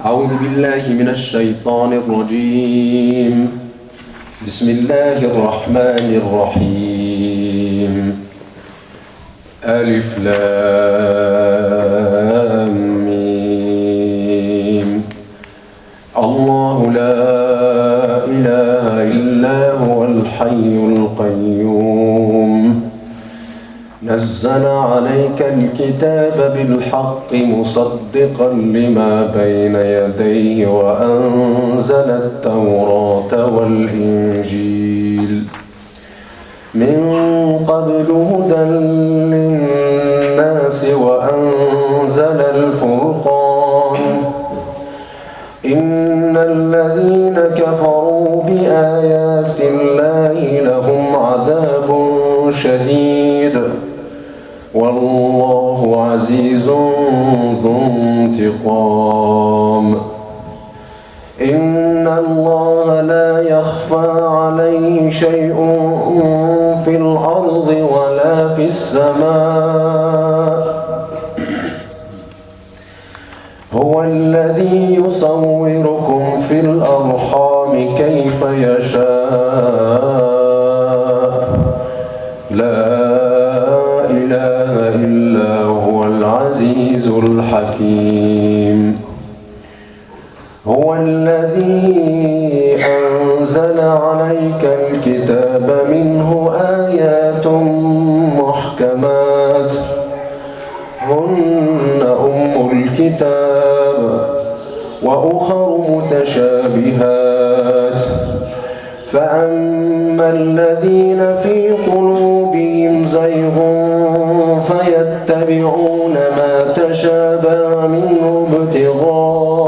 أعوذ بالله من الشيطان الرجيم. بسم الله الرحمن الرحيم. ألف لام ميم. الله لا إله إلا هو الحي القيوم. نزل عليك الكتاب بالحق مصدقا لما بين يديه وأنزل التوراة والإنجيل من قبل هدى للناس وأنزل الفرقان. إن الذين كفروا بآيات الله لهم عذاب شديد والله عزيز ذو انتقام. إن الله لا يخفى عليه شيء في الأرض ولا في السماء. هو الذي يصوركم في الأرحام كيف يشاء. لا إله إلا هو العزيز الحكيم. هو الذي أنزل عليك الكتاب منه آيات محكمات هن أم الكتاب وأخر متشابهات. فأما الذين في قلوبهم زيغ فيتبعون ما تشابه منه ابتغاء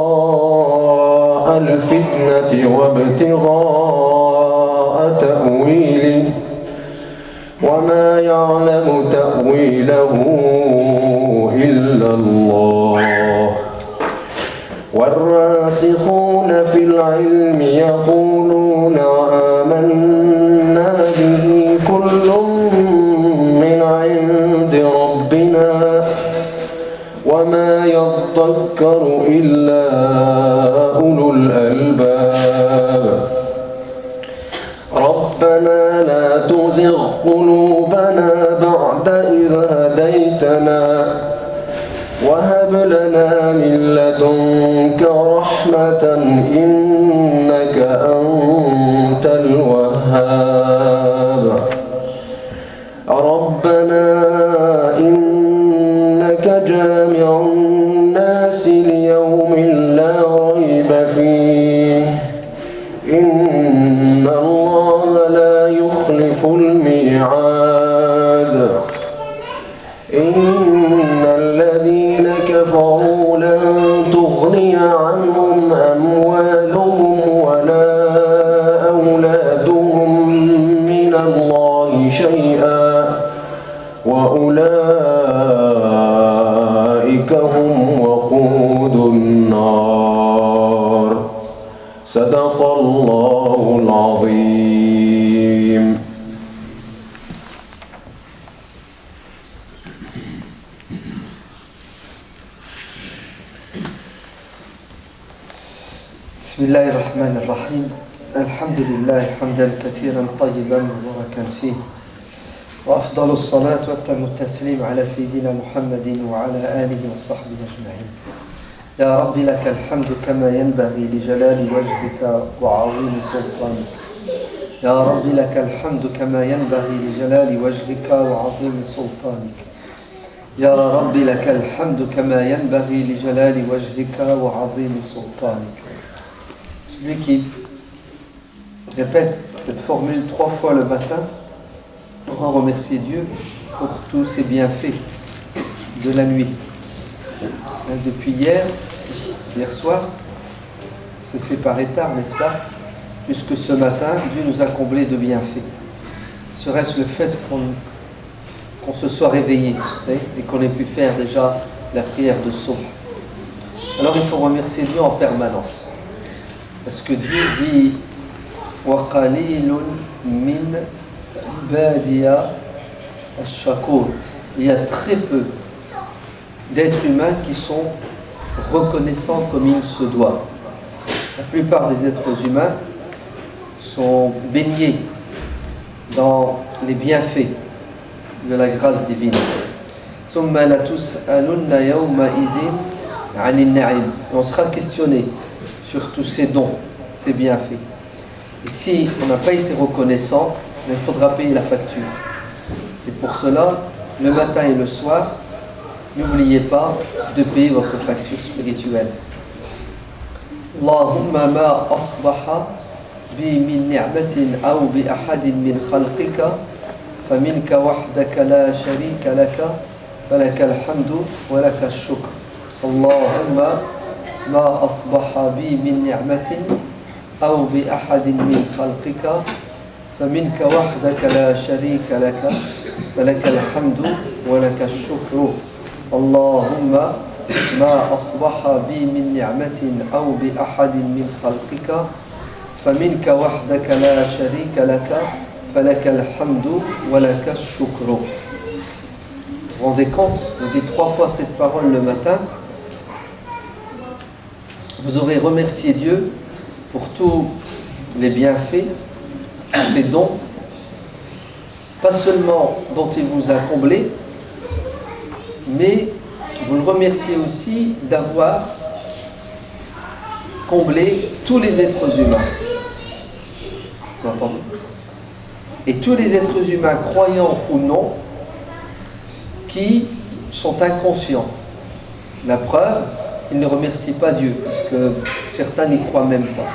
الفتنة وابتغاء تأويله وما يعلم تأويله إلا الله. والراسخون في العلم يقولون آمنا به كل من عند ربنا وما يذكر إلا أولو الألباب. ربنا لا تزغ قلوبنا بعد إذ هديتنا وهب لنا من لدنك رحمة إنك أنت الوهاب. ربنا إنك جامع الناس ليوم لا ريب فيه إن الله لا يخلف الميعاد. إن الذين كفروا لن تغني عنهم أموالهم ولا أولادهم من الله شيئا وأولئك هم وقود النار. صدق الله العظيم. بسم الله الرحمن الرحيم. الحمد لله حمدا كثيرا طيبا مباركا فيه، وأفضل الصلاة وأتم التسليم على سيدنا محمد وعلى آله وصحبه أجمعين. يا رب لك الحمد كما ينبغي لجلال وجهك وعظيم سلطانك. يا رب لك الحمد كما ينبغي لجلال وجهك وعظيم سلطانك. يا رب لك الحمد كما ينبغي لجلال وجهك وعظيم سلطانك. Celui qui répète cette formule 3 fois le matin pourra remercier Dieu pour tous ses bienfaits de la nuit. Depuis hier soir, c'est séparé tard, n'est-ce pas? Puisque ce matin, Dieu nous a comblés de bienfaits. Serait-ce le fait qu'on se soit réveillé, vous savez, et qu'on ait pu faire déjà la prière de Subh. Alors il faut remercier Dieu en permanence. Parce que Dieu dit wa qalilun min ibadiya ash-shakur. Il y a très peu d'êtres humains qui sont reconnaissants comme il se doit. La plupart des êtres humains sont baignés dans les bienfaits de la grâce divine. On sera questionné sur tous ces dons, ces bienfaits. Et si on n'a pas été reconnaissant, il faudra payer la facture. C'est pour cela, le matin et le soir, n'oubliez pas de payer votre facture spirituelle. Allahumma ma asbaha bi min ni'matin aw bi ahadin min khalqika faminka wahdaka la sharika laka falaka alhamdu wa laka ash-shukr. Allahumma ma asbaha bi min ni'matin aw bi ahadin min khalqika faminka wahdaka la sharika laka falaka alhamdu wa laka ash-shukr. اللهم ما أصبح بي من نعمة أو بأحد من خلقك فمنك وحدك لا شريك لك فلك الحمد ولك الشكر. Vous vous rendez compte? Vous dites 3 fois cette parole le matin. Vous aurez remercié Dieu pour tous les bienfaits, tous ses dons, pas seulement dont il vous a comblé, mais vous le remerciez aussi d'avoir comblé tous les êtres humains. Vous entendez? Et tous les êtres humains, croyants ou non, qui sont inconscients. La preuve, ils ne remercient pas Dieu, parce que certains n'y croient même pas.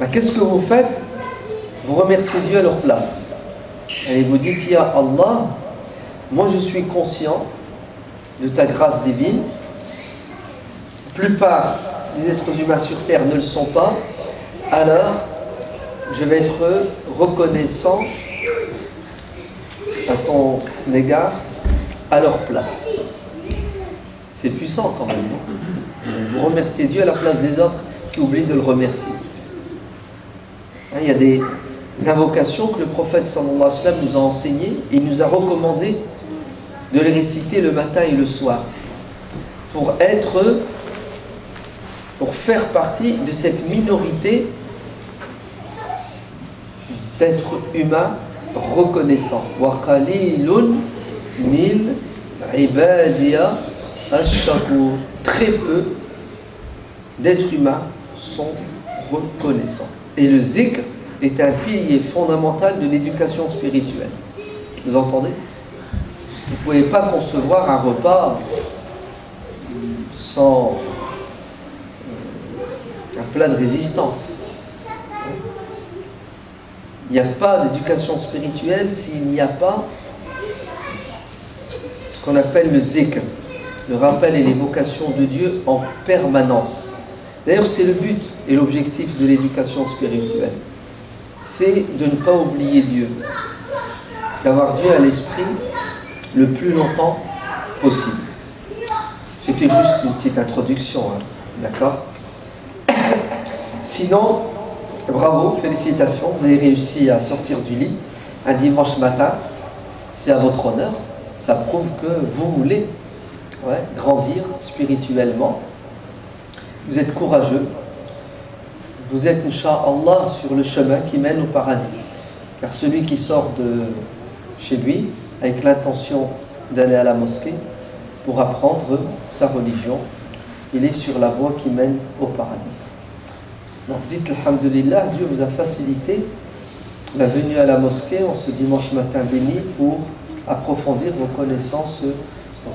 Mais qu'est-ce que vous faites? Vous remerciez Dieu à leur place. Et vous dites, Ya Allah, moi je suis conscient de ta grâce divine. La plupart des êtres humains sur terre ne le sont pas. Alors, je vais être reconnaissant à ton égard à leur place. C'est puissant quand même, non? Vous remerciez Dieu à la place des autres qui oublient de le remercier. Il y a des invocations que le prophète sallallahu alayhi wa sallam nous a enseignées et il nous a recommandé de les réciter le matin et le soir pour faire partie de cette minorité d'êtres humains reconnaissants. Wa qalilun min ibadiya ash-shakur. Très peu d'êtres humains sont reconnaissants. Et le zikr est un pilier fondamental de l'éducation spirituelle. Vous entendez? Vous ne pouvez pas concevoir un repas sans un plat de résistance. Il n'y a pas d'éducation spirituelle s'il n'y a pas ce qu'on appelle le zikr, le rappel et l'évocation de Dieu en permanence. D'ailleurs, c'est le but et l'objectif de l'éducation spirituelle. C'est de ne pas oublier Dieu, d'avoir Dieu à l'esprit le plus longtemps possible. C'était juste une petite introduction, hein, d'accord? Sinon, bravo, félicitations, vous avez réussi à sortir du lit un dimanche matin, c'est à votre honneur, ça prouve que vous voulez grandir spirituellement, vous êtes courageux, vous êtes, Inch'Allah, sur le chemin qui mène au paradis, car celui qui sort de chez lui avec l'intention d'aller à la mosquée pour apprendre sa religion, il est sur la voie qui mène au paradis. Donc dites Alhamdulillah, Dieu vous a facilité la venue à la mosquée en ce dimanche matin béni pour approfondir vos connaissances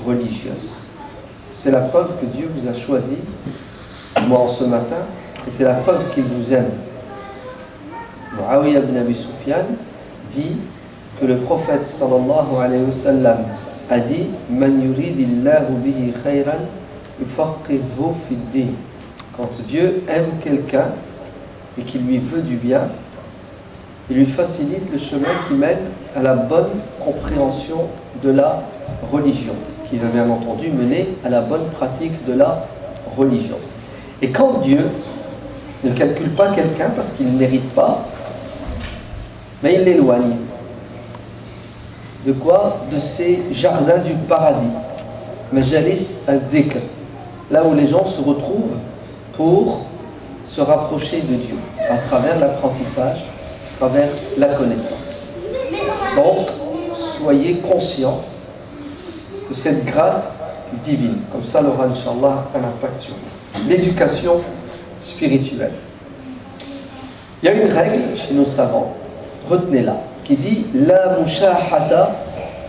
religieuses. C'est la preuve que Dieu vous a choisi, moi en ce matin, et c'est la preuve qu'il vous aime. Muawiyah ibn Abi Sufyan dit que le prophète sallallahu alayhi wa sallam a dit Man yuridillahu bihi khayran yufaqqihhu fid-din. Quand Dieu aime quelqu'un et qu'il lui veut du bien, il lui facilite le chemin qui mène à la bonne compréhension de la religion, qui va bien entendu mener à la bonne pratique de la religion. Et quand Dieu ne calcule pas quelqu'un parce qu'il ne mérite pas, mais il l'éloigne. De quoi? De ces jardins du paradis, Majalis al-Dhikr, là où les gens se retrouvent pour se rapprocher de Dieu, à travers l'apprentissage, à travers la connaissance. Donc, soyez conscients de cette grâce divine. Comme ça, elle aura, Inch'Allah, un impact sur vous. L'éducation spirituelle. Il y a une règle chez nos savants, retenez-la, qui dit La mushahata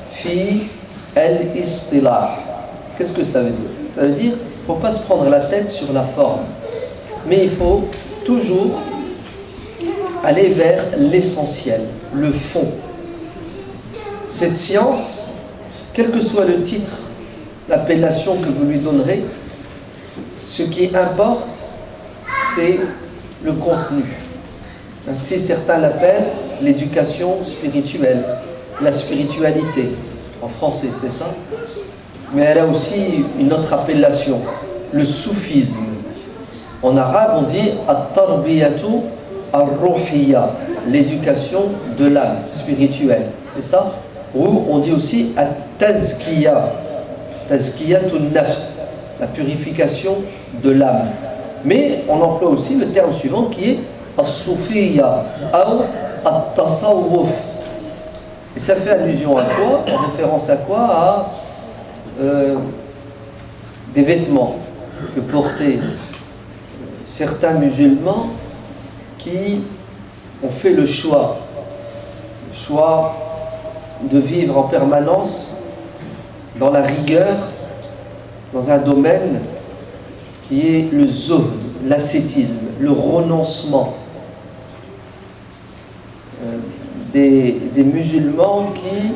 fi al-istilah. Qu'est-ce que ça veut dire? Ça veut dire qu'il ne faut pas se prendre la tête sur la forme, mais il faut toujours aller vers l'essentiel, le fond. Cette science, quel que soit le titre, l'appellation que vous lui donnerez, ce qui importe, c'est le contenu. Ainsi, certains l'appellent l'éducation spirituelle, la spiritualité. En français, c'est ça. Mais elle a aussi une autre appellation, le soufisme. En arabe, on dit « at-tarbiyatu ar-ruhiyya », l'éducation de l'âme spirituelle. C'est ça? Ou on dit aussi « at-tazkiya », tazkiyatun nafs, la purification de l'âme. Mais on emploie aussi le terme suivant qui est « as-soufiyya » ou « at-tasawwuf ». Et ça fait allusion à quoi? En référence à quoi? À des vêtements que portaient certains musulmans qui ont fait le choix de vivre en permanence dans la rigueur, dans un domaine qui est le zuhd, l'ascétisme, le renoncement. Des musulmans qui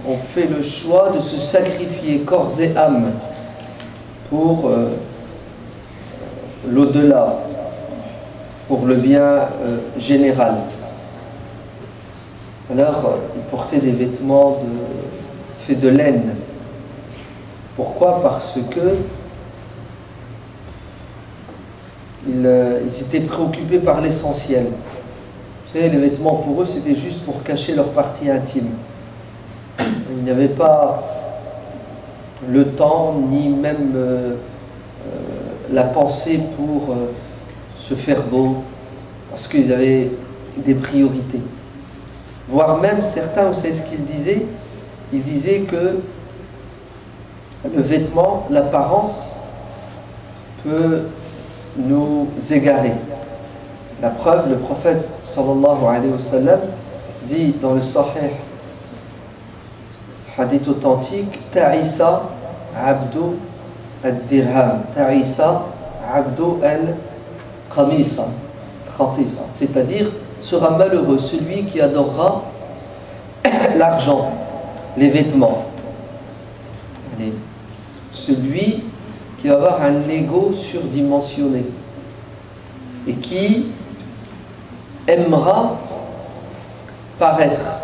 ont fait le choix de se sacrifier corps et âme pour l'au-delà, pour le bien général. Alors, ils portaient des vêtements faits de laine. Pourquoi? Parce que ils étaient préoccupés par l'essentiel. Vous savez, les vêtements pour eux, c'était juste pour cacher leur partie intime. Ils n'avaient pas le temps, ni même la pensée pour se faire beau, parce qu'ils avaient des priorités. Voire même certains, vous savez ce qu'ils disaient? Ils disaient que le vêtement, l'apparence, peut nous égarer. La preuve, le prophète sallallahu alayhi wa sallam dit dans le Sahih, hadith authentique, Ta'isa abdu al-dirham, Ta'isa abdu al-qamisa, c'est-à-dire sera malheureux celui qui adorera l'argent, les vêtements. Allez. Celui qui va avoir un ego surdimensionné et qui aimera paraître.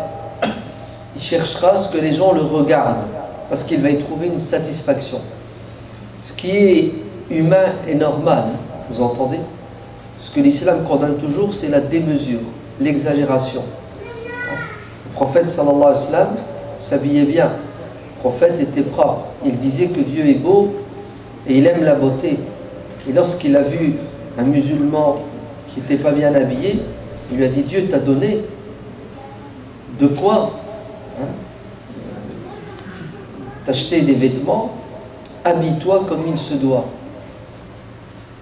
Il cherchera à ce que les gens le regardent parce qu'il va y trouver une satisfaction. Ce qui est humain et normal, vous entendez? Ce que l'islam condamne toujours, c'est la démesure, l'exagération. Le prophète sallallahu alayhi wa sallam s'habillait bien. Le prophète était propre. Il disait que Dieu est beau et il aime la beauté. Et lorsqu'il a vu un musulman qui n'était pas bien habillé, il lui a dit: Dieu t'a donné de quoi t'acheter des vêtements, habille-toi comme il se doit.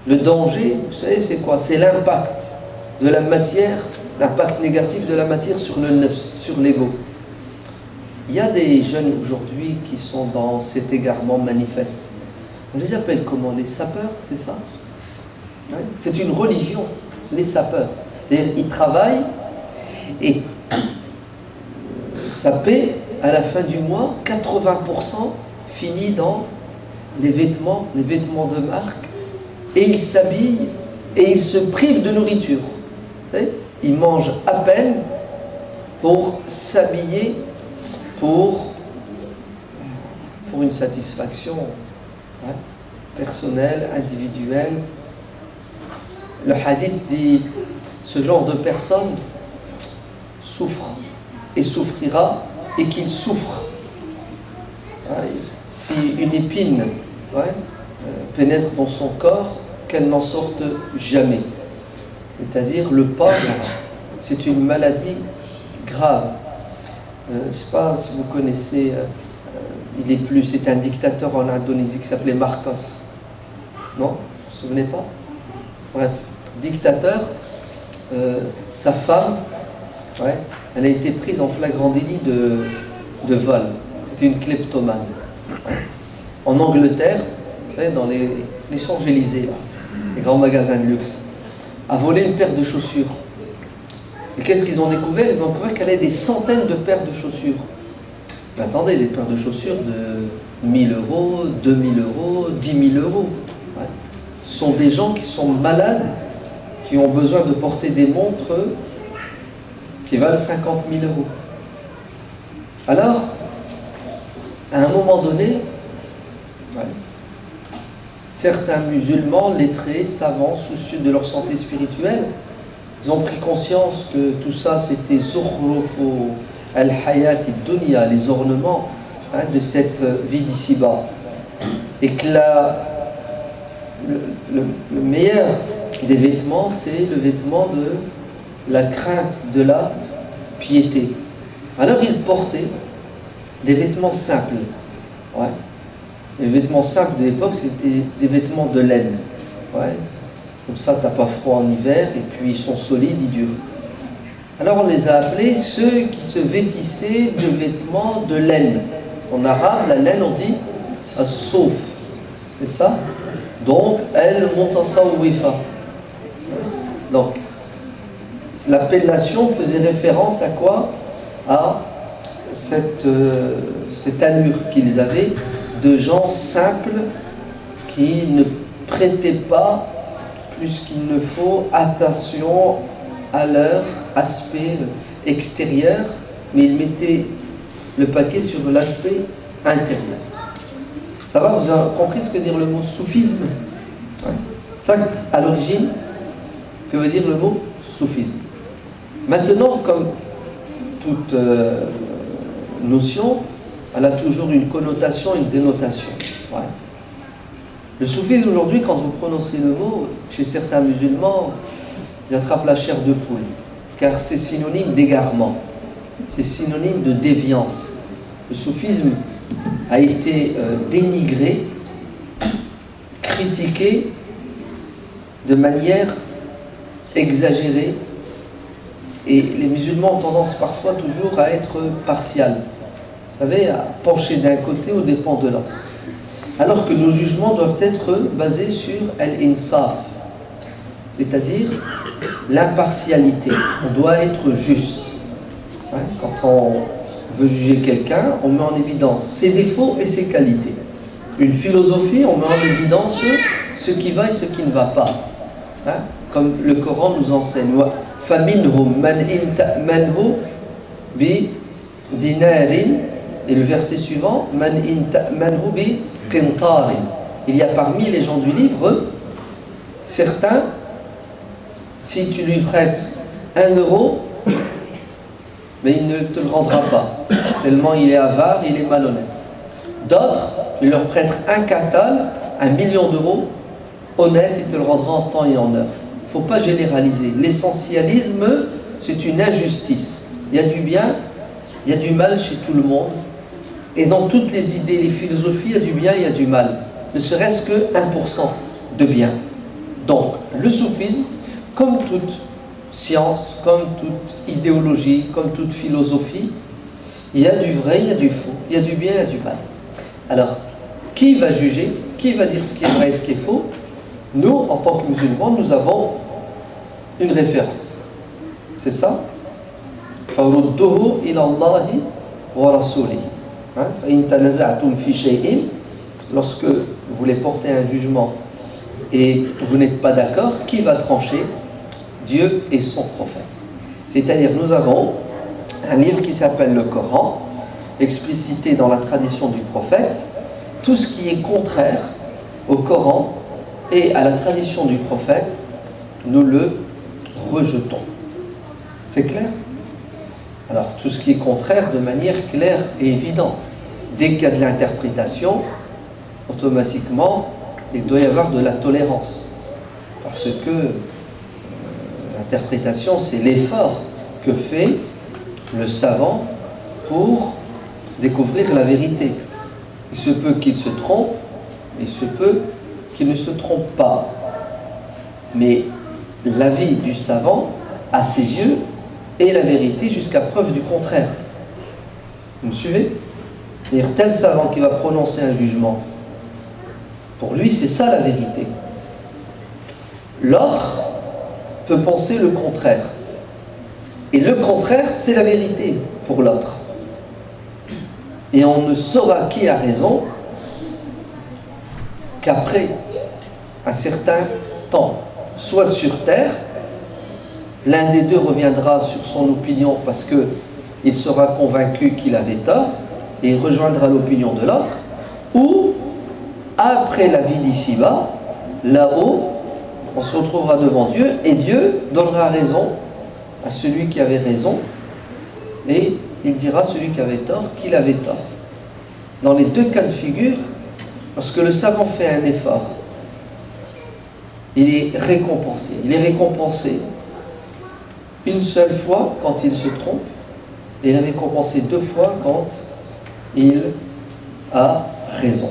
Le danger, vous savez, c'est quoi? C'est l'impact de la matière, l'impact négatif de la matière sur le nefs, sur l'ego. Il y a des jeunes aujourd'hui qui sont dans cet égarement manifeste. On les appelle comment? Les sapeurs, c'est ça? Oui. C'est une religion, les sapeurs. C'est-à-dire, ils travaillent et saper, à la fin du mois, 80% finit dans les vêtements de marque, et il s'habille et il se prive de nourriture. Vous savez, il mange à peine pour s'habiller pour une satisfaction personnelle, individuelle. Le hadith dit, ce genre de personne souffre et souffrira, et qu'il souffre. Si une épine pénètre dans son corps, qu'elle n'en sorte jamais. C'est-à-dire le pauvre, c'est une maladie grave. Je ne sais pas si vous connaissez, c'est un dictateur en Indonésie qui s'appelait Marcos. Non? Vous vous souvenez pas? Bref, dictateur, sa femme, elle a été prise en flagrant délit de vol. C'était une kleptomane. En Angleterre, vous savez, dans les Champs-Élysées, là, les grands magasins de luxe, a volé une paire de chaussures. Et qu'est-ce qu'ils ont découvert? Ils ont découvert qu'elle avait des centaines de paires de chaussures. Mais attendez, des paires de chaussures de 1000 euros, 2000 euros, 10 000 euros. Ce sont des gens qui sont malades, qui ont besoin de porter des montres qui valent 50 000 euros. Alors, à un moment donné, certains musulmans, lettrés, savants, soucieux de leur santé spirituelle, ils ont pris conscience que tout ça c'était zukhrufu al-hayat ad-dunya, les ornements de cette vie d'ici-bas. Et que le meilleur des vêtements, c'est le vêtement de la crainte, de la piété. Alors ils portaient des vêtements simples. Les vêtements simples de l'époque, c'était des vêtements de laine. Comme ça, tu n'as pas froid en hiver, et puis ils sont solides, ils durent. Alors on les a appelés ceux qui se vêtissaient de vêtements de laine. En arabe, la laine, on dit as-souf. C'est ça? Donc, el-mutasawwifa. Donc, l'appellation faisait référence à quoi? À cette allure qu'ils avaient de gens simples qui ne prêtaient pas plus qu'il ne faut attention à leur aspect extérieur, mais ils mettaient le paquet sur l'aspect intérieur. Ça va, vous avez compris ce que veut dire le mot soufisme? Ça, à l'origine, que veut dire le mot soufisme? Maintenant, comme toute notion, elle a toujours une connotation, une dénotation. Le soufisme aujourd'hui, quand vous prononcez le mot, chez certains musulmans, ils attrapent la chair de poule, car c'est synonyme d'égarement, c'est synonyme de déviance. Le soufisme a été dénigré, critiqué de manière exagérée, et les musulmans ont tendance parfois toujours à être partials, vous savez, à pencher d'un côté aux dépens de l'autre. Alors que nos jugements doivent être basés sur al-insaf, c'est-à-dire l'impartialité. On doit être juste. Quand on veut juger quelqu'un, on met en évidence ses défauts et ses qualités. Une philosophie, on met en évidence ce qui va et ce qui ne va pas. Comme le Coran nous enseigne. فَمِنْهُمْ مَنْ إِنْ تَأْمَنْهُ بِدِنَارٍ. Et le verset suivant, مَنْ إِنْ تَأْمَنْهُ بِقِنْطَارٍ. Il y a parmi les gens du livre certains, si tu lui prêtes 1 euro, mais il ne te le rendra pas, tellement il est avare, il est malhonnête. D'autres, tu leur prêtes un catal, 1 million d'euros, honnête, il te le rendra en temps et en heure. Il ne faut pas généraliser. L'essentialisme, c'est une injustice. Il y a du bien, il y a du mal chez tout le monde. Et dans toutes les idées, les philosophies, il y a du bien, il y a du mal. Ne serait-ce que 1% de bien. Donc, le soufisme, comme toute science, comme toute idéologie, comme toute philosophie, il y a du vrai, il y a du faux, il y a du bien, il y a du mal. Alors, qui va juger? Qui va dire ce qui est vrai et ce qui est faux? Nous, en tant que musulmans, nous avons une référence. C'est ça. فَرُدُّهُ إِلَى اللَّهِ wa rasoulih. Fa in tanaza'tum fi shay'in, lorsque vous voulez porter un jugement et vous n'êtes pas d'accord, qui va trancher? Dieu et son prophète. C'est-à-dire, nous avons un livre qui s'appelle le Coran, explicité dans la tradition du prophète. Tout ce qui est contraire au Coran et à la tradition du prophète, nous le rejetons. C'est clair? Alors, tout ce qui est contraire de manière claire et évidente. Dès qu'il y a de l'interprétation, automatiquement, il doit y avoir de la tolérance. Parce que l'interprétation, c'est l'effort que fait le savant pour découvrir la vérité. Il se peut qu'il se trompe, il se peut qu'il ne se trompe pas. Mais l'avis du savant, à ses yeux, est la vérité jusqu'à preuve du contraire. Vous me suivez? C'est-à-dire, tel savant qui va prononcer un jugement, pour lui, c'est ça la vérité. L'autre peut penser le contraire. Et le contraire, c'est la vérité pour l'autre. Et on ne saura qui a raison qu'après un certain temps. Soit sur terre, l'un des deux reviendra sur son opinion parce qu'il sera convaincu qu'il avait tort et il rejoindra l'opinion de l'autre, ou après la vie d'ici-bas, là-haut, on se retrouvera devant Dieu et Dieu donnera raison à celui qui avait raison et il dira à celui qui avait tort qu'il avait tort. Dans les deux cas de figure, lorsque le savant fait un effort, il est récompensé. Il est récompensé une seule fois quand il se trompe et il est récompensé 2 fois quand il a raison.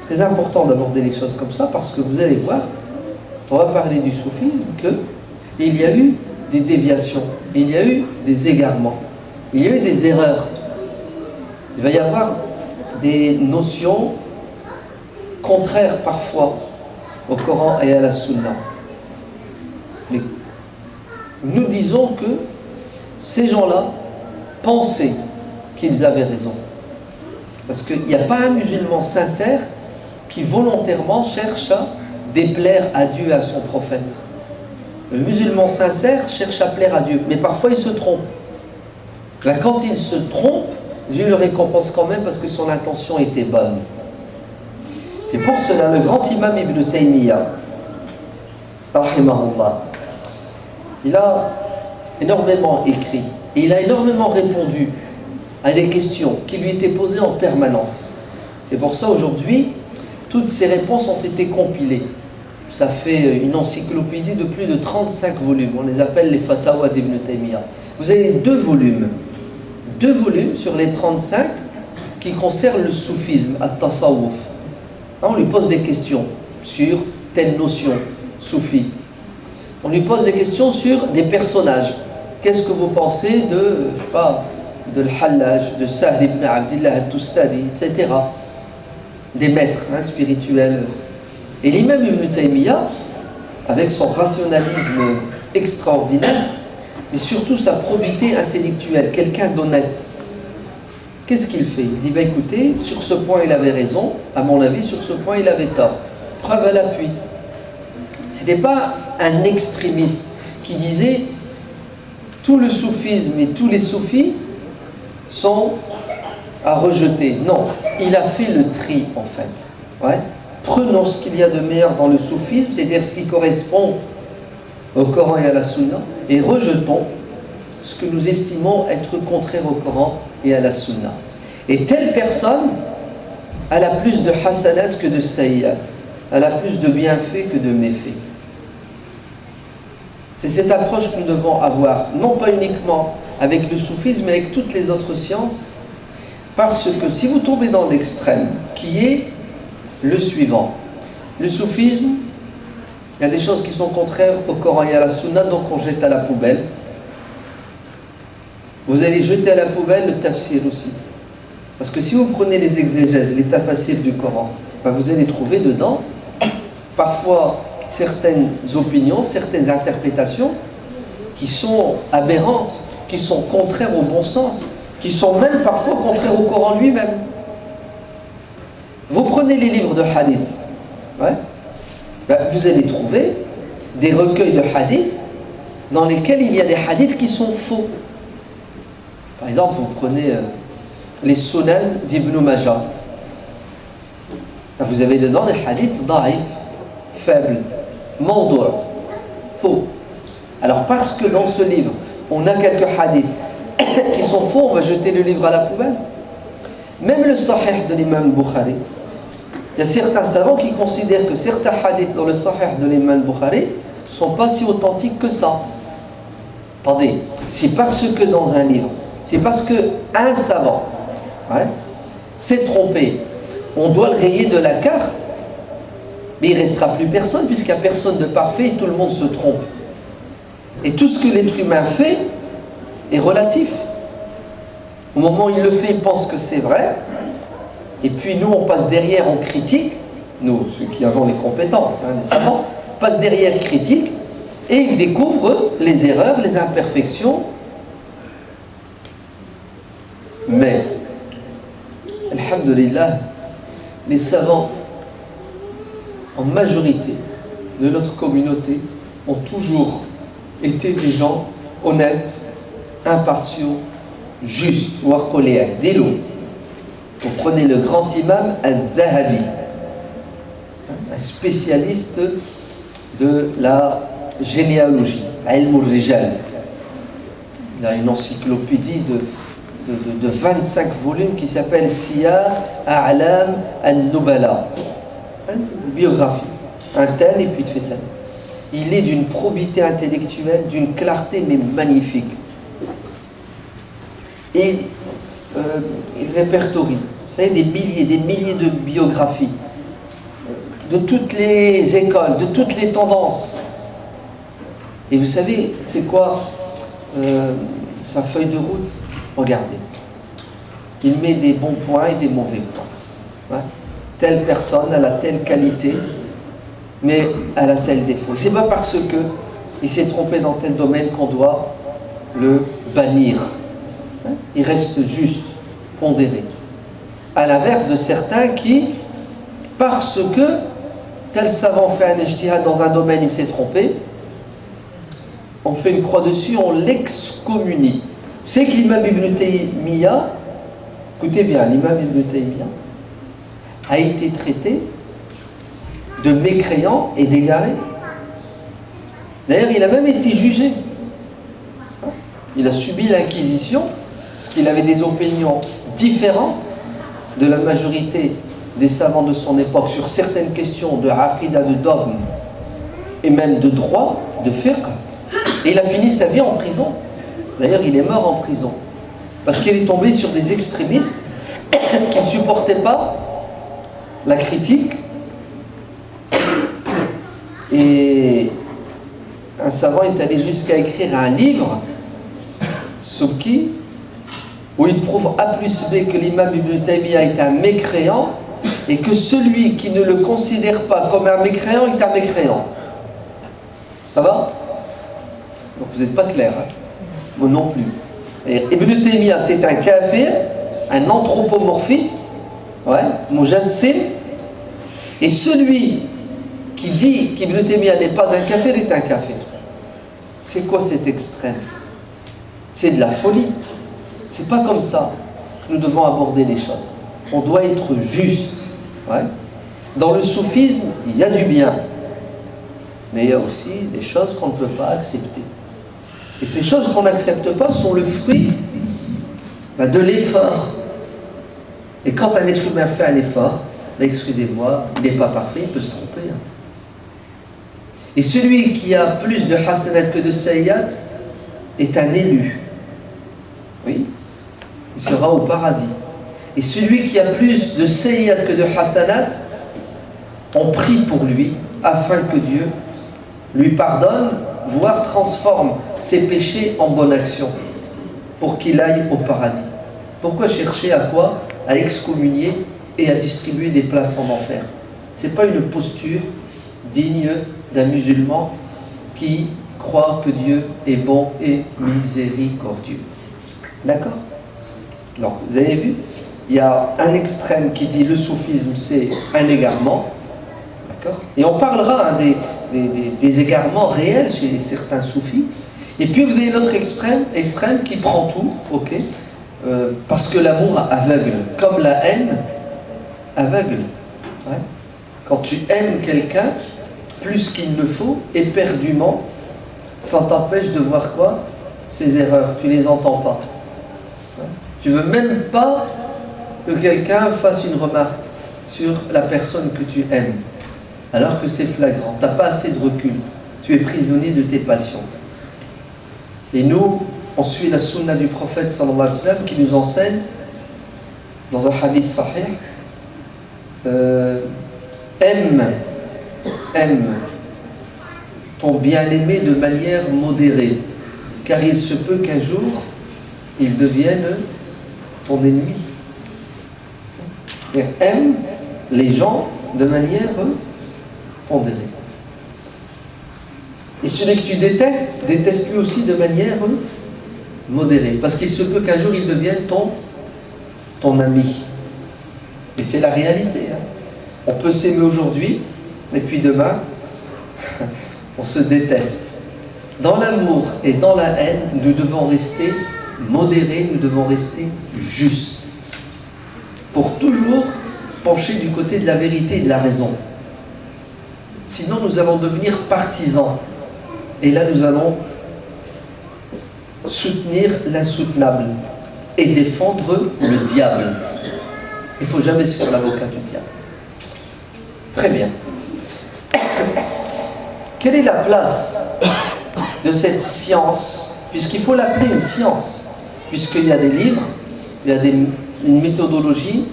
Très important d'aborder les choses comme ça parce que vous allez voir, quand on va parler du soufisme, qu'il y a eu des déviations, il y a eu des égarements, il y a eu des erreurs. Il va y avoir des notions contraires parfois au Coran et à la Sunna. Mais nous disons que ces gens-là pensaient qu'ils avaient raison. Parce qu'il n'y a pas un musulman sincère qui volontairement cherche à déplaire à Dieu et à son prophète. Le musulman sincère cherche à plaire à Dieu, mais parfois il se trompe. Là, quand il se trompe, Dieu le récompense quand même parce que son intention était bonne. C'est pour cela le grand imam Ibn Taymiyyah, rahimahullah, il a énormément écrit et il a énormément répondu à des questions qui lui étaient posées en permanence. C'est pour ça aujourd'hui, toutes ces réponses ont été compilées. Ça fait une encyclopédie de plus de 35 volumes. On les appelle les Fatawa d'Ibn Taymiyyah. Vous avez 2 volumes. 2 volumes sur les 35 qui concernent le soufisme, at-tasawwuf. On lui pose des questions sur telle notion, soufi. On lui pose des questions sur des personnages. Qu'est-ce que vous pensez de, je sais pas, de l'Hallaj, de Sahl ibn Abdillah al-Tustari, etc. Des maîtres spirituels. Et l'imam Ibn Taymiyyah, avec son rationalisme extraordinaire, mais surtout sa probité intellectuelle, quelqu'un d'honnête, qu'est-ce qu'il fait? Il dit, écoutez, sur ce point il avait raison, à mon avis, sur ce point il avait tort. Preuve à l'appui. Ce n'était pas un extrémiste qui disait tout le soufisme et tous les soufis sont à rejeter. Non, il a fait le tri en fait. Ouais. Prenons ce qu'il y a de meilleur dans le soufisme, c'est-à-dire ce qui correspond au Coran et à la Sunna, et rejetons ce que nous estimons être contraire au Coran et à la Sunna. Et telle personne, elle a plus de hasanat que de sayyat, elle a plus de bienfaits que de méfaits. C'est cette approche que nous devons avoir, non pas uniquement avec le soufisme, mais avec toutes les autres sciences, parce que si vous tombez dans l'extrême, qui est le suivant, le soufisme, il y a des choses qui sont contraires au Coran et à la Sunna, donc on jette à la poubelle. Vous allez jeter à la poubelle le tafsir aussi. Parce que si vous prenez les exégèses, les tafassirs du Coran, vous allez trouver dedans parfois certaines opinions, certaines interprétations qui sont aberrantes, qui sont contraires au bon sens, qui sont même parfois contraires au Coran lui-même. Vous prenez les livres de hadith, ouais, ben, vous allez trouver des recueils de hadith dans lesquels il y a des hadiths qui sont faux. Par exemple, vous prenez les Sunan d'Ibn Majah. Vous avez dedans des hadiths daïf, faibles, mawdou', faux. Alors parce que dans ce livre, on a quelques hadiths qui sont faux, on va jeter le livre à la poubelle. Même le Sahih de l'imam Bukhari, il y a certains savants qui considèrent que certains hadiths dans le Sahih de l'imam Bukhari ne sont pas si authentiques que ça. Attendez, c'est parce que dans un livre, c'est parce qu'un savant, ouais, s'est trompé, on doit le rayer de la carte, mais il ne restera plus personne, puisqu'il n'y a personne de parfait et tout le monde se trompe. Et tout ce que l'être humain fait est relatif. Au moment où il le fait, il pense que c'est vrai, et puis nous, on passe derrière, on critique, nous, ceux qui avons les compétences, hein, les savants, passent derrière, critiquent, et ils découvrent les erreurs, les imperfections. Mais, alhamdulillah, les savants, en majorité de notre communauté, ont toujours été des gens honnêtes, impartiaux, justes. Vous prenez le grand imam Al-Zahabi, un spécialiste de la généalogie, Ilm al-Rijal. Il a une encyclopédie de 25 volumes qui s'appelle Siyar A'lam al-Nubala, une biographie, un tel et puis il te fait ça. Il est d'une probité intellectuelle, d'une clarté mais magnifique. Et il répertorie, vous savez, des milliers de biographies, de toutes les écoles, de toutes les tendances. Et vous savez, c'est quoi sa feuille de route? Regardez. Il met des bons points et des mauvais points. Ouais. Telle personne, elle a telle qualité, mais elle a tel défaut. C'est pas parce que il s'est trompé dans tel domaine qu'on doit le bannir. Hein? Il reste juste, pondéré. À l'inverse de certains qui, parce que tel savant fait un ijtihad dans un domaine, il s'est trompé, on fait une croix dessus, on l'excommunie. Vous savez que l'imam Ibn Taymiyyah, écoutez bien, l'imam Ibn Taymiyyah a été traité de mécréant et d'égaré. D'ailleurs, il a même été jugé. Il a subi l'inquisition parce qu'il avait des opinions différentes de la majorité des savants de son époque sur certaines questions de aqidah, de dogme et même de droit, de fiqh. Et il a fini sa vie en prison. D'ailleurs, il est mort en prison parce qu'il est tombé sur des extrémistes qui ne supportaient pas la critique. Et un savant est allé jusqu'à écrire un livre, Subki, où il prouve A plus B que l'imam Ibn Taymiyyah est un mécréant et que celui qui ne le considère pas comme un mécréant est un mécréant. Ça va? Donc vous n'êtes pas clair, hein? Moi non plus. Et Ibn Taymiyyah, c'est un kafir, un anthropomorphiste, ouais, mujassim, et celui qui dit qu'Ibn Taymiyyah n'est pas un kafir est un kafir. C'est quoi cet extrême? C'est de la folie. C'est pas comme ça que nous devons aborder les choses. On doit être juste. Ouais. Dans le soufisme, il y a du bien, mais il y a aussi des choses qu'on ne peut pas accepter. Et ces choses qu'on n'accepte pas sont le fruit de l'effort. Et quand un être humain fait un effort, excusez-moi, il n'est pas parfait, il peut se tromper. Hein. Et celui qui a plus de hasanat que de sayyat est un élu. Oui, il sera au paradis. Et celui qui a plus de sayyat que de hasanat, on prie pour lui afin que Dieu lui pardonne, voire transforme ses péchés en bonne action pour qu'il aille au paradis. Pourquoi chercher à quoi? À excommunier et à distribuer des places en enfer. Ce n'est pas une posture digne d'un musulman qui croit que Dieu est bon et miséricordieux. D'accord? Donc, vous avez vu, il y a un extrême qui dit le soufisme c'est un égarement, d'accord? Et on parlera des égarements réels chez certains soufis. Et puis vous avez l'autre extrême qui prend tout, ok? Parce que l'amour aveugle, comme la haine aveugle. Ouais. Quand tu aimes quelqu'un plus qu'il ne faut, éperdument, ça t'empêche de voir quoi? Ses erreurs, tu les entends pas. Ouais. Tu veux même pas que quelqu'un fasse une remarque sur la personne que tu aimes, alors que c'est flagrant, tu n'as pas assez de recul, tu es prisonnier de tes passions. Et nous, on suit la sunna du prophète sallallahu alayhi wa sallam qui nous enseigne, dans un hadith sahih, aime ton bien-aimé de manière modérée, car il se peut qu'un jour, il devienne ton ennemi. Aime les gens de manière pondérée. Et celui que tu détestes, déteste lui aussi de manière modérée. Parce qu'il se peut qu'un jour il devienne ton ami. Et c'est la réalité. Hein. On peut s'aimer aujourd'hui, et puis demain, on se déteste. Dans l'amour et dans la haine, nous devons rester modérés, nous devons rester justes. Pour toujours pencher du côté de la vérité et de la raison. Sinon, nous allons devenir partisans. Et là, nous allons soutenir l'insoutenable et défendre le diable. Il ne faut jamais se faire l'avocat du diable. Très bien. Quelle est la place de cette science, puisqu'il faut l'appeler une science, puisqu'il y a des livres, il y a une méthodologie,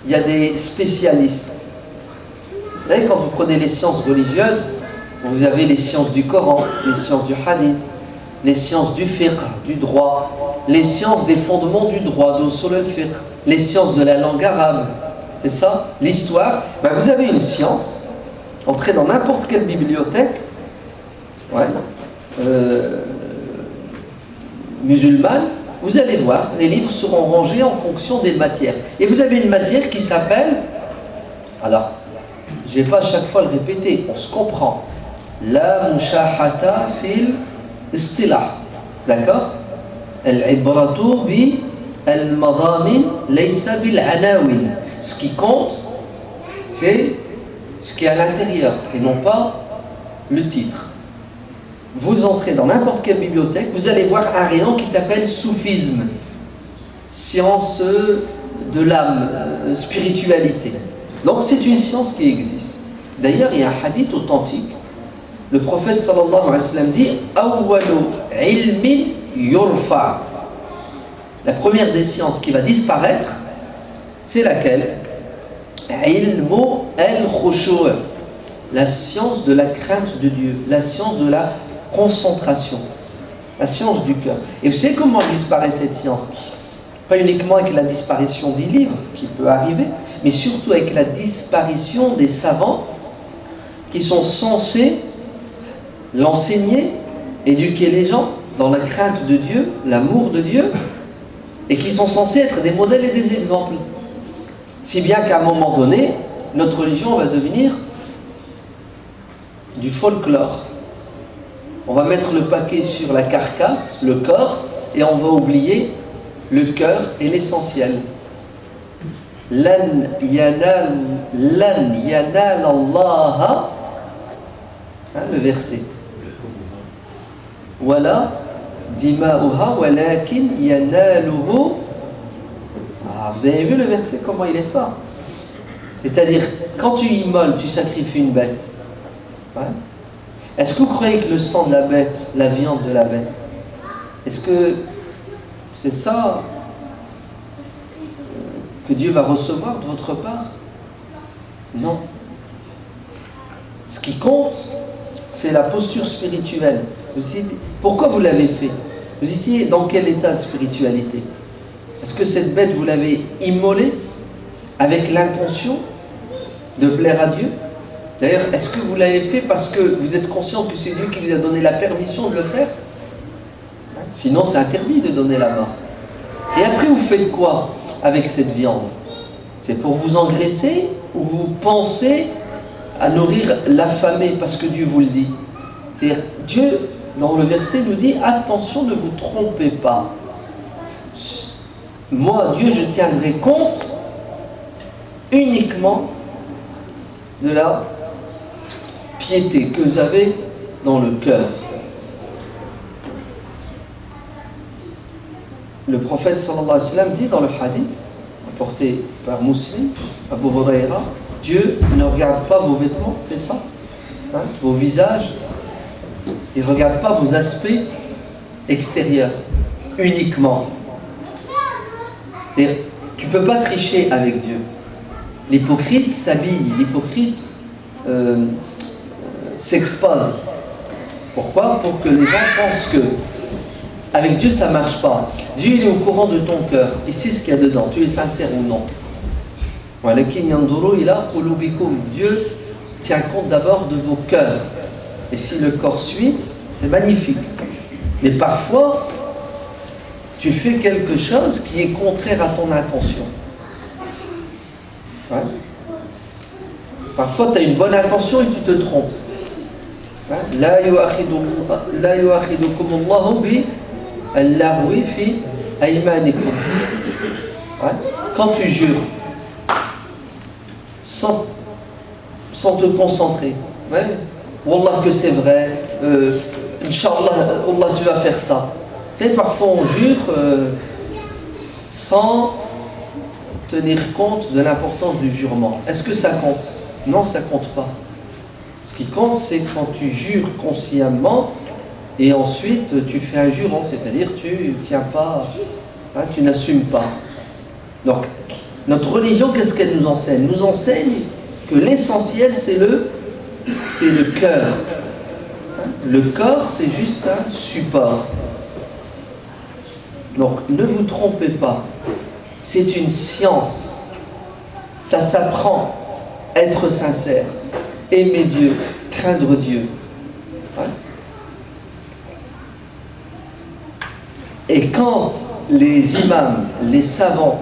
il y a des spécialistes. Vous savez, quand vous prenez les sciences religieuses, vous avez les sciences du Coran, les sciences du hadith, les sciences du fiqh, du droit, les sciences des fondements du droit, d'usul al-fiqh, les sciences de la langue arabe, c'est ça, l'histoire. Ben, vous avez une science, entrez dans n'importe quelle bibliothèque, ouais, musulmane, vous allez voir, les livres seront rangés en fonction des matières. Et vous avez une matière qui s'appelle, alors, je ne vais pas à chaque fois le répéter, on se comprend. La mushahata fil istilah. D'accord? Al-ibratu bi al-madamin laysa bil anawin. Ce qui compte, c'est ce qui est à l'intérieur et non pas le titre. Vous entrez dans n'importe quelle bibliothèque, vous allez voir un rayon qui s'appelle soufisme, science de l'âme, spiritualité. Donc c'est une science qui existe. D'ailleurs, il y a un hadith authentique. Le prophète sallallahu alayhi wa sallam dit awwalu ilmin yurfa. La première des sciences qui va disparaître, c'est laquelle? Ilmu al-khushu', la science de la crainte de Dieu, la science de la concentration, la science du cœur. Et vous savez comment disparaît cette science? Pas uniquement avec la disparition des livres, qui peut arriver, mais surtout avec la disparition des savants qui sont censés l'enseigner, éduquer les gens dans la crainte de Dieu, l'amour de Dieu, et qui sont censés être des modèles et des exemples. Si bien qu'à un moment donné, notre religion va devenir du folklore. On va mettre le paquet sur la carcasse, le corps, et on va oublier le cœur et l'essentiel. Lan yanal Allah, le verset. Wala dima'uha walakin yanaluhu. Vous avez vu le verset, comment il est fort. C'est-à-dire, quand tu immoles, tu sacrifies une bête. Ouais. Est-ce que vous croyez que le sang de la bête, la viande de la bête, est-ce que c'est ça que Dieu va recevoir de votre part? Non. Ce qui compte, c'est la posture spirituelle. Pourquoi vous l'avez fait? Vous étiez dans quel état de spiritualité? Est-ce que cette bête, vous l'avez immolée avec l'intention de plaire à Dieu? D'ailleurs, est-ce que vous l'avez fait parce que vous êtes conscient que c'est Dieu qui vous a donné la permission de le faire? Sinon, c'est interdit de donner la mort. Et après, vous faites quoi avec cette viande? C'est pour vous engraisser ou vous pensez à nourrir l'affamé parce que Dieu vous le dit? C'est-à-dire, Dieu, dans le verset, nous dit « Attention, ne vous trompez pas. Moi, Dieu, je tiendrai compte uniquement de la piété que vous avez dans le cœur. » Le prophète sallallahu alayhi wa sallam dit dans le hadith apporté par Muslim, Abu Huraira, Dieu ne regarde pas vos vêtements, c'est ça, hein, vos visages, il ne regarde pas vos aspects extérieurs uniquement. C'est-à-dire, tu ne peux pas tricher avec Dieu. L'hypocrite s'habille, l'hypocrite s'expose. Pourquoi? Pour que les gens pensent que avec Dieu ça ne marche pas. Dieu il est au courant de ton cœur, il sait ce qu'il y a dedans, tu es sincère ou non. Dieu tient compte d'abord de vos cœurs. Et si le corps suit, c'est magnifique. Mais parfois, tu fais quelque chose qui est contraire à ton intention. Ouais. Parfois, tu as une bonne intention et tu te trompes. La yu'akhidukum Allahu bi al-lahwi fi aymanikum. Quand tu jures, sans te concentrer, ouais. Wallah que c'est vrai, Inch'Allah, Allah, tu vas faire ça. Tu sais, parfois on jure sans tenir compte de l'importance du jurement. Est-ce que ça compte? Non, ça compte pas. Ce qui compte, c'est quand tu jures consciemment et ensuite tu fais un jurement, c'est-à-dire tu tiens pas, hein, tu n'assumes pas. Donc, notre religion, qu'est-ce qu'elle nous enseigne? Elle nous enseigne que l'essentiel, c'est le cœur. Le corps, c'est juste un support. Donc, ne vous trompez pas. C'est une science. Ça s'apprend. Être sincère. Aimer Dieu. Craindre Dieu. Ouais. Et quand les imams, les savants,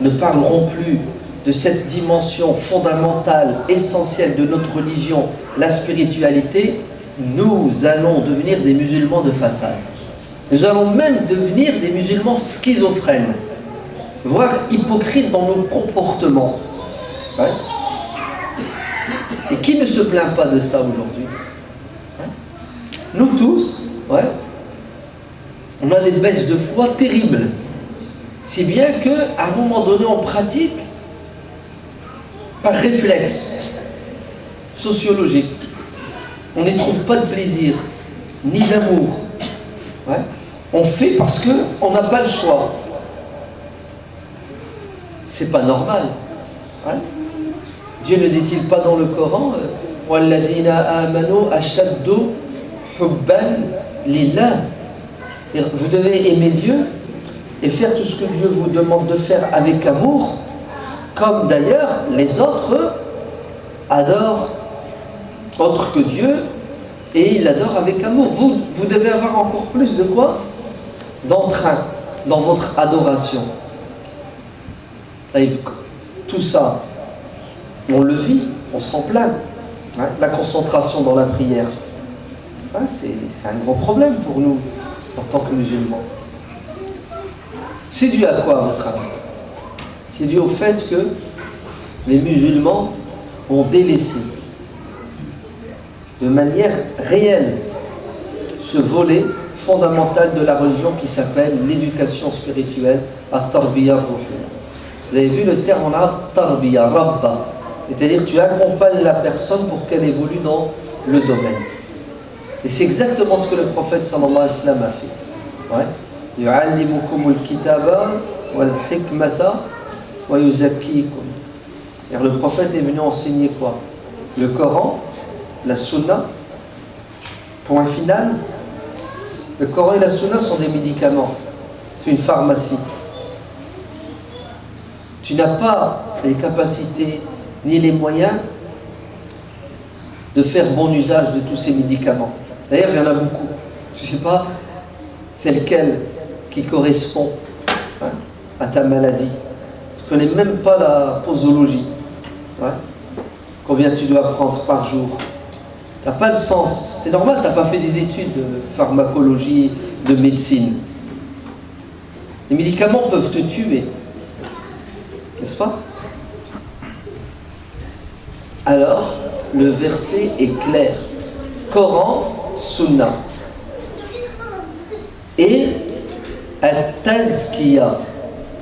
ne parleront plus de cette dimension fondamentale, essentielle de notre religion, la spiritualité, nous allons devenir des musulmans de façade. Nous allons même devenir des musulmans schizophrènes, voire hypocrites dans nos comportements. Ouais. Et qui ne se plaint pas de ça aujourd'hui? Ouais. Nous tous, ouais, on a des baisses de foi terribles. Si bien qu'à un moment donné, on pratique par réflexe sociologique. On n'y trouve pas de plaisir, ni d'amour. Ouais. On fait parce qu'on n'a pas le choix. C'est pas normal. Ouais. Dieu ne dit-il pas dans le Coran Walladina amanu ashaddu hubban lillah. Vous devez aimer Dieu et faire tout ce que Dieu vous demande de faire avec amour, comme d'ailleurs les autres adorent autre que Dieu, et ils l'adorent avec amour. Vous devez avoir encore plus de quoi? D'entrain dans votre adoration. Et tout ça, on le vit, on s'en plaint. Hein, la concentration dans la prière, hein, c'est un gros problème pour nous en tant que musulmans. C'est dû à quoi, à votre avis? C'est dû au fait que les musulmans ont délaissé de manière réelle ce volet fondamental de la religion qui s'appelle l'éducation spirituelle, at-tarbiya ruhiyya. Vous avez vu le terme en arabe, tarbiya, rabba, c'est-à-dire tu accompagnes la personne pour qu'elle évolue dans le domaine. Et c'est exactement ce que le prophète sallallahu alayhi wa sallam a fait. Ouais. Yu'allimukumul kitaba wal hikmata wa yuzakkikum. Le prophète est venu enseigner quoi? Le Coran, la Sunna. Point final. Le Coran et la Sunna sont des médicaments. C'est une pharmacie. Tu n'as pas les capacités ni les moyens de faire bon usage de tous ces médicaments. D'ailleurs, il y en a beaucoup. Je ne sais pas c'est lequel qui correspond hein, à ta maladie. Tu ne connais même pas la posologie. Ouais. Combien tu dois prendre par jour. Tu n'as pas le sens. C'est normal, tu n'as pas fait des études de pharmacologie, de médecine. Les médicaments peuvent te tuer. N'est-ce pas? Alors, le verset est clair. Coran, Sunna. Et At-Tazkiya,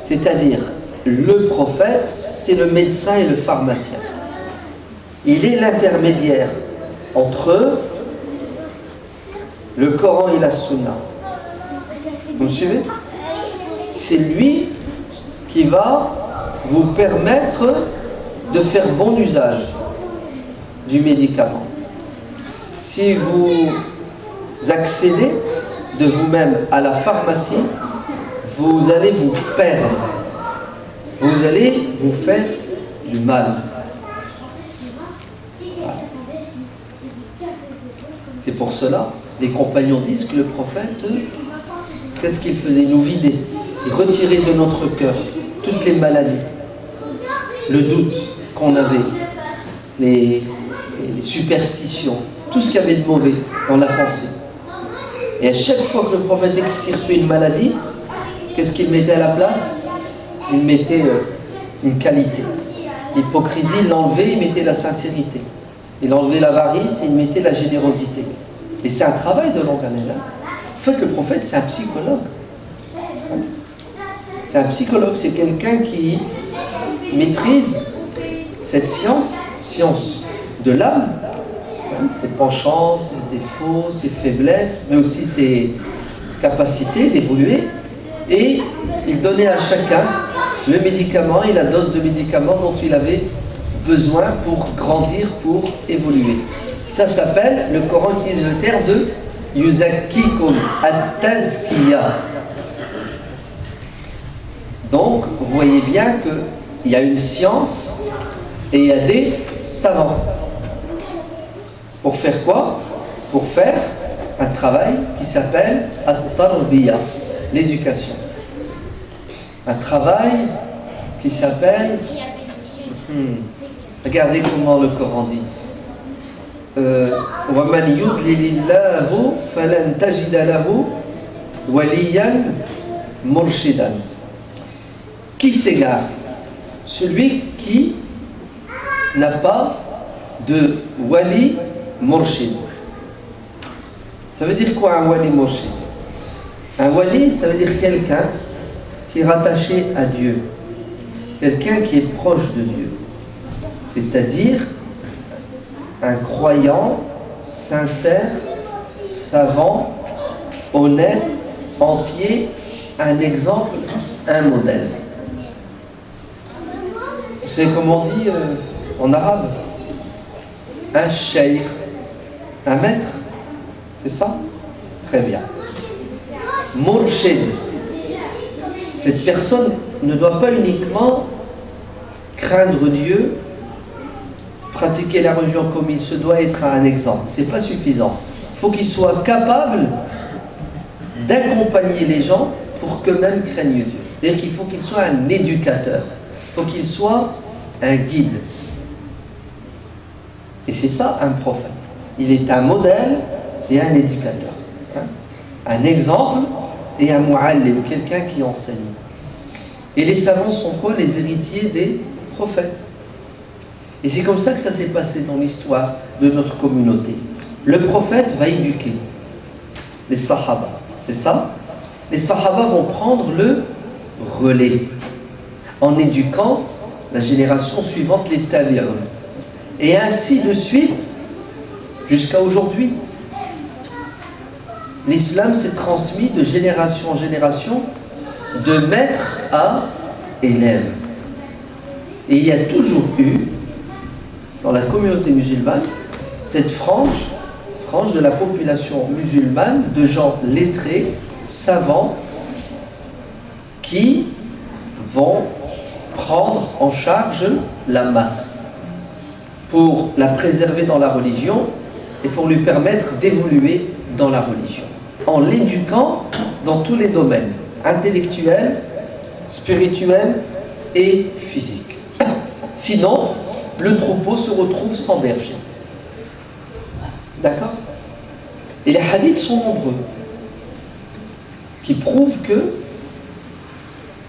c'est-à-dire le prophète, c'est le médecin et le pharmacien. Il est l'intermédiaire entre le Coran et la Sunna. Vous me suivez? C'est lui qui va vous permettre de faire bon usage du médicament. Si vous accédez de vous-même à la pharmacie, vous allez vous perdre. Vous allez vous faire du mal. C'est pour cela, les compagnons disent que le prophète, qu'est-ce qu'il faisait? Il nous vidait. Il retirait de notre cœur toutes les maladies, le doute qu'on avait, les superstitions, tout ce qu'il y avait de mauvais dans la pensée. Et à chaque fois que le prophète extirpait une maladie, qu'est-ce qu'il mettait à la place? Il mettait une qualité. L'hypocrisie, il l'enlevait, il mettait la sincérité. Il enlevait l'avarice, il mettait la générosité. Et c'est un travail de longue haleine. En fait, le prophète, c'est un psychologue. C'est un psychologue, c'est quelqu'un qui maîtrise cette science de l'âme, ses penchants, ses défauts, ses faiblesses, mais aussi ses capacités d'évoluer. Et il donnait à chacun le médicament et la dose de médicament dont il avait besoin pour grandir, pour évoluer. Ça s'appelle, le Coran utilise le terme de Yuzakkikum at-Tazkiya. Donc, vous voyez bien qu'il y a une science et il y a des savants. Pour faire quoi? Pour faire un travail qui s'appelle at-Tarbiya, l'éducation. Un travail qui s'appelle... Regardez comment le Coran dit. وَمَنْ يُضْلِلِ اللَّهُ فَلَنْ تَجِدَ لَهُ وَلِيًّا مُرْشِدًا. Qui s'égare? Celui qui n'a pas de wali murshid. Ça veut dire quoi un wali murshid? Un wali, ça veut dire quelqu'un qui est rattaché à Dieu, quelqu'un qui est proche de Dieu, c'est-à-dire un croyant sincère, savant, honnête, entier, un exemple, un modèle. Vous savez comment on dit en arabe? Un cheikh, un maître, c'est ça? Très bien. Murshid, cette personne ne doit pas uniquement craindre Dieu, pratiquer la religion comme il se doit, être un exemple. C'est pas suffisant. Il faut qu'il soit capable d'accompagner les gens pour qu'eux-mêmes craignent Dieu. C'est-à-dire qu'il faut qu'il soit un éducateur. Il faut qu'il soit un guide. Et c'est ça un prophète. Il est un modèle et un éducateur. Un exemple et un mu'allim, quelqu'un qui enseigne. Et les savants sont quoi? Les héritiers des prophètes. Et c'est comme ça que ça s'est passé dans l'histoire de notre communauté. Le prophète va éduquer les sahaba, c'est ça? Les sahaba vont prendre le relais en éduquant la génération suivante, les tabi'un. Et ainsi de suite jusqu'à aujourd'hui. L'islam s'est transmis de génération en génération, de maître à élève. Et il y a toujours eu, dans la communauté musulmane, cette frange de la population musulmane, de gens lettrés, savants, qui vont prendre en charge la masse pour la préserver dans la religion et pour lui permettre d'évoluer dans la religion, en l'éduquant dans tous les domaines, intellectuels, spirituelle et physique. Sinon, le troupeau se retrouve sans berger. D'accord? Et les hadiths sont nombreux qui prouvent que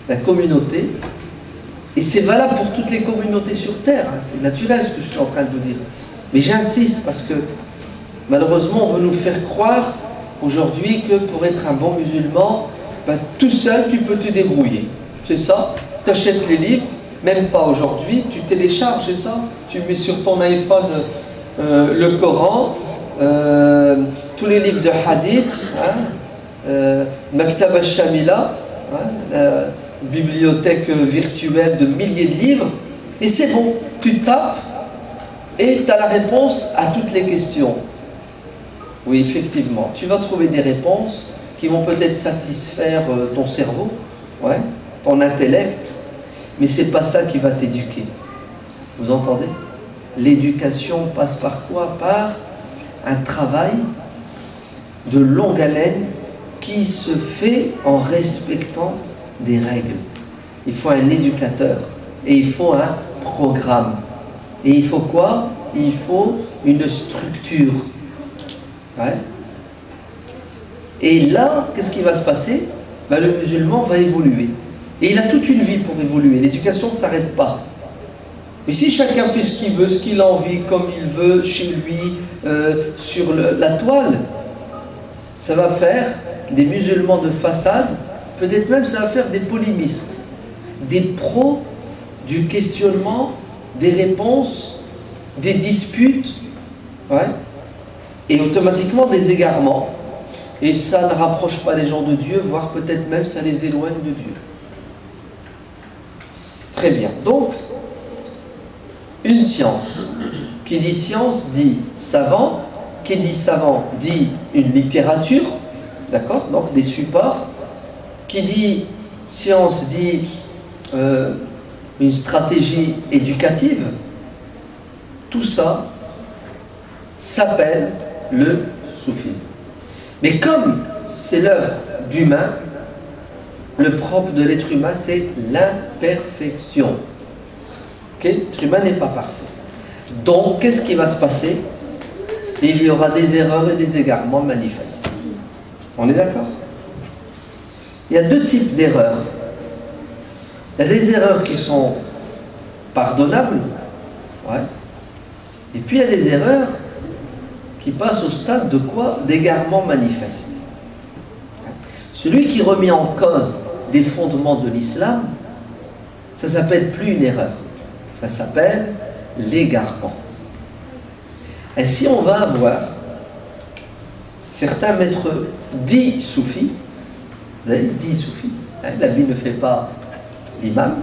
la communauté, et c'est valable pour toutes les communautés sur Terre, hein, c'est naturel ce que je suis en train de vous dire, mais j'insiste parce que malheureusement on veut nous faire croire aujourd'hui que pour être un bon musulman, ben, tout seul tu peux te débrouiller. C'est ça, tu achètes les livres, même pas aujourd'hui, tu télécharges, c'est ça, tu mets sur ton iPhone le Coran, tous les livres de hadith, Maktab al-Shamila, la bibliothèque virtuelle de milliers de livres, et c'est bon, tu tapes et tu as la réponse à toutes les questions. Oui, effectivement, tu vas trouver des réponses qui vont peut-être satisfaire ton cerveau, ouais, ton intellect, mais c'est pas ça qui va t'éduquer. Vous entendez? L'éducation passe par quoi? Par un travail de longue haleine qui se fait en respectant des règles. Il faut un éducateur et il faut un programme. Et il faut quoi? Il faut une structure. Ouais. Et là, qu'est-ce qui va se passer? Ben, le musulman va évoluer. Et il a toute une vie pour évoluer. L'éducation ne s'arrête pas. Mais si chacun fait ce qu'il veut, ce qu'il a envie, comme il veut, chez lui, sur la toile, ça va faire des musulmans de façade, peut-être même ça va faire des polémistes, des pros du questionnement, des réponses, des disputes, ouais, et automatiquement des égarements. Et ça ne rapproche pas les gens de Dieu, voire peut-être même ça les éloigne de Dieu. Très bien. Donc, une science. Qui dit science dit savant. Qui dit savant dit une littérature. D'accord? Donc des supports. Qui dit science dit une stratégie éducative. Tout ça s'appelle le soufisme. Mais comme c'est l'œuvre d'humain, le propre de l'être humain, c'est l'imperfection. Okay? L'être humain n'est pas parfait. Donc, qu'est-ce qui va se passer? Il y aura des erreurs et des égarements manifestes. On est d'accord? Il y a deux types d'erreurs. Il y a des erreurs qui sont pardonnables, ouais. Et puis il y a des erreurs qui passent au stade de quoi? D'égarement manifeste. Celui qui remet en cause des fondements de l'islam, ça ne s'appelle plus une erreur, ça s'appelle l'égarement. Ainsi on va avoir certains maîtres dits soufis, vous avez dit soufis, hein, l'habit ne fait pas l'imam,